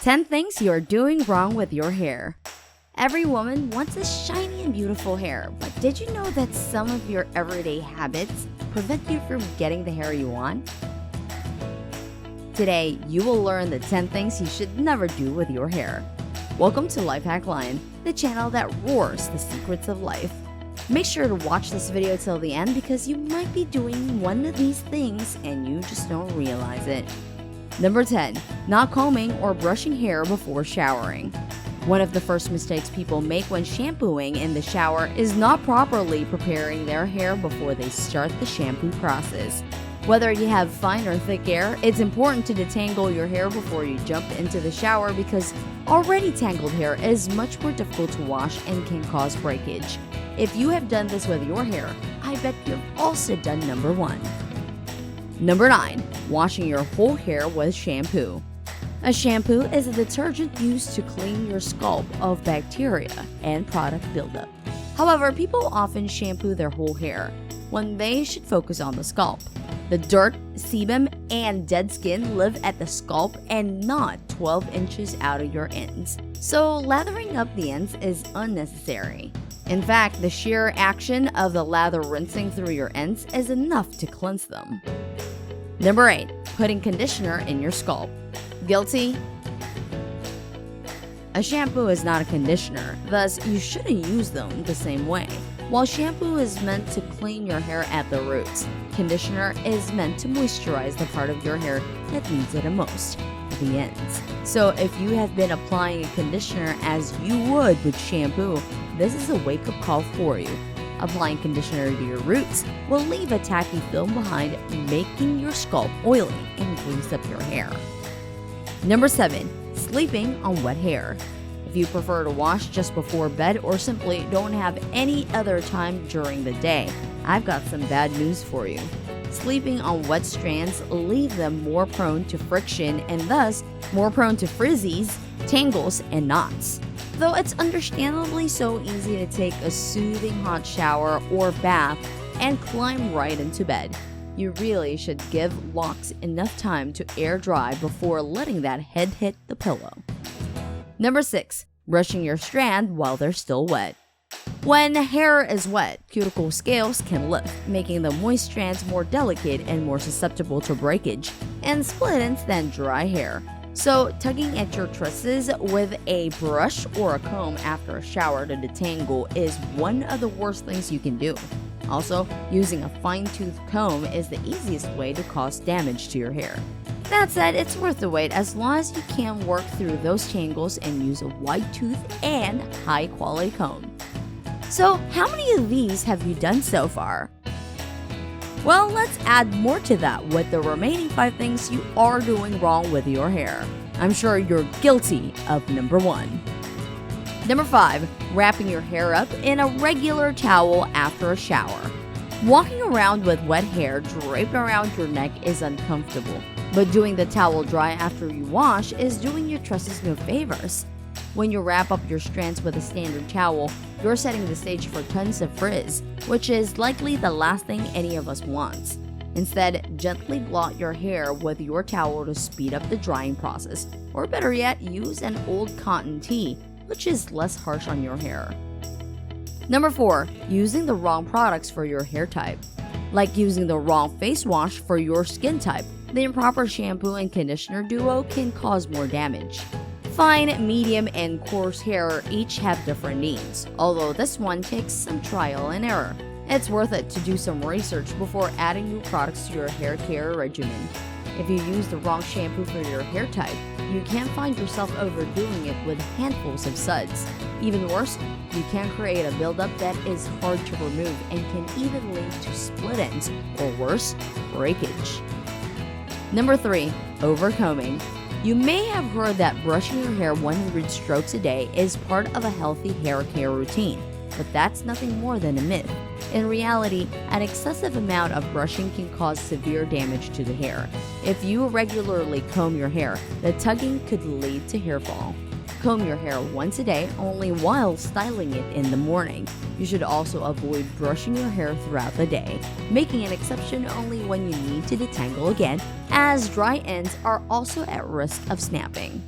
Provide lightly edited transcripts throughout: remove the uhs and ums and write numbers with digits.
10 things you're doing wrong with your hair. Every woman wants a shiny and beautiful hair, but did you know that some of your everyday habits prevent you from getting the hair you want? Today, you will learn the 10 things you should never do with your hair. Welcome to Life Hack Line, the channel that roars the secrets of life. Make sure to watch this video till the end because you might be doing one of these things and you just don't realize it. Number 10. Not combing or brushing hair before showering. One of the first mistakes people make when shampooing in the shower is not properly preparing their hair before they start the shampoo process. Whether you have fine or thick hair, it's important to detangle your hair before you jump into the shower because already tangled hair is much more difficult to wash and can cause breakage. If you have done this with your hair, I bet you've also done number 1. Number 9. Washing your whole hair with shampoo. A shampoo is a detergent used to clean your scalp of bacteria and product buildup. However, people often shampoo their whole hair when they should focus on the scalp. The dirt, sebum, and dead skin live at the scalp and not 12 inches out of your ends. So lathering up the ends is unnecessary. In fact, the sheer action of the lather rinsing through your ends is enough to cleanse them. Number 8. Putting conditioner in your scalp. Guilty? A shampoo is not a conditioner, thus you shouldn't use them the same way. While shampoo is meant to clean your hair at the roots, conditioner is meant to moisturize the part of your hair that needs it the most, the ends. So if you have been applying a conditioner as you would with shampoo, this is a wake-up call for you. Applying conditioner to your roots will leave a tacky film behind, making your scalp oily and grease up your hair. Number 7. Sleeping on wet hair. If you prefer to wash just before bed or simply don't have any other time during the day, I've got some bad news for you. Sleeping on wet strands leave them more prone to friction and thus more prone to frizzies, tangles, and knots. Though it's understandably so easy to take a soothing hot shower or bath and climb right into bed, you really should give locks enough time to air dry before letting that head hit the pillow. Number 6. Brushing your strand while they're still wet. When hair is wet, cuticle scales can lift, making the moist strands more delicate and more susceptible to breakage and split ends than dry hair. So, tugging at your tresses with a brush or a comb after a shower to detangle is one of the worst things you can do. Also, using a fine-tooth comb is the easiest way to cause damage to your hair. That said, it's worth the wait as long as you can work through those tangles and use a wide tooth and high-quality comb. So, how many of these have you done so far? Well, let's add more to that with the remaining 5 things you are doing wrong with your hair. I'm sure you're guilty of number 1. Number 5. Wrapping your hair up in a regular towel after a shower. Walking around with wet hair draped around your neck is uncomfortable, but doing the towel dry after you wash is doing your tresses no favors. When you wrap up your strands with a standard towel, you're setting the stage for tons of frizz, which is likely the last thing any of us wants. Instead, gently blot your hair with your towel to speed up the drying process, or better yet, use an old cotton tee, which is less harsh on your hair. Number 4. Using the wrong products for your hair type. Like using the wrong face wash for your skin type, the improper shampoo and conditioner duo can cause more damage. Fine, medium, and coarse hair each have different needs, although this one takes some trial and error. It's worth it to do some research before adding new products to your hair care regimen. If you use the wrong shampoo for your hair type, you can find yourself overdoing it with handfuls of suds. Even worse, you can create a buildup that is hard to remove and can even lead to split ends, or worse, breakage. Number 3. Overcombing. You may have heard that brushing your hair 100 strokes a day is part of a healthy hair care routine, but that's nothing more than a myth. In reality, an excessive amount of brushing can cause severe damage to the hair. If you regularly comb your hair, the tugging could lead to hair fall. Comb your hair once a day only while styling it in the morning. You should also avoid brushing your hair throughout the day, making an exception only when you need to detangle again, as dry ends are also at risk of snapping.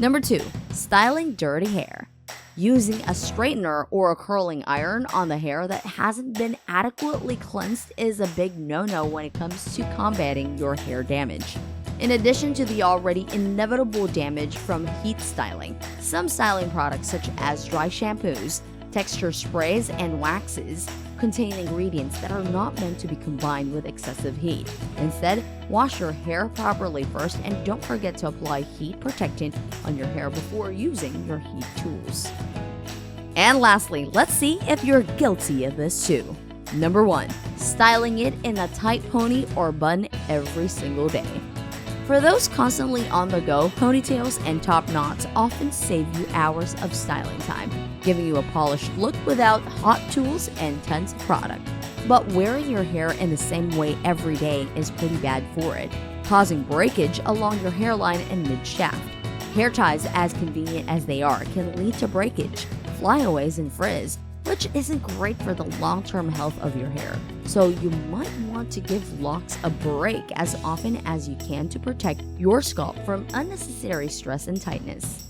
Number 2. Styling dirty hair. Using a straightener or a curling iron on the hair that hasn't been adequately cleansed is a big no-no when it comes to combating your hair damage. In addition to the already inevitable damage from heat styling, some styling products such as dry shampoos, texture sprays, and waxes contain ingredients that are not meant to be combined with excessive heat. Instead, wash your hair properly first and don't forget to apply heat protectant on your hair before using your heat tools. And lastly, let's see if you're guilty of this too. Number 1. Styling it in a tight pony or bun every single day. For those constantly on the go, ponytails and top knots often save you hours of styling time, giving you a polished look without hot tools and tons of product. But wearing your hair in the same way every day is pretty bad for it, causing breakage along your hairline and mid-shaft. Hair ties, as convenient as they are, can lead to breakage, flyaways, and frizz, which isn't great for the long-term health of your hair. So you might want to give locks a break as often as you can to protect your scalp from unnecessary stress and tightness.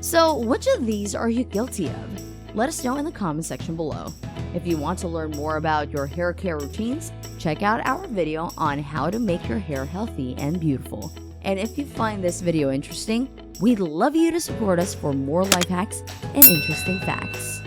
So which of these are you guilty of? Let us know in the comment section below. If you want to learn more about your hair care routines, check out our video on how to make your hair healthy and beautiful. And if you find this video interesting, we'd love you to support us for more life hacks and interesting facts.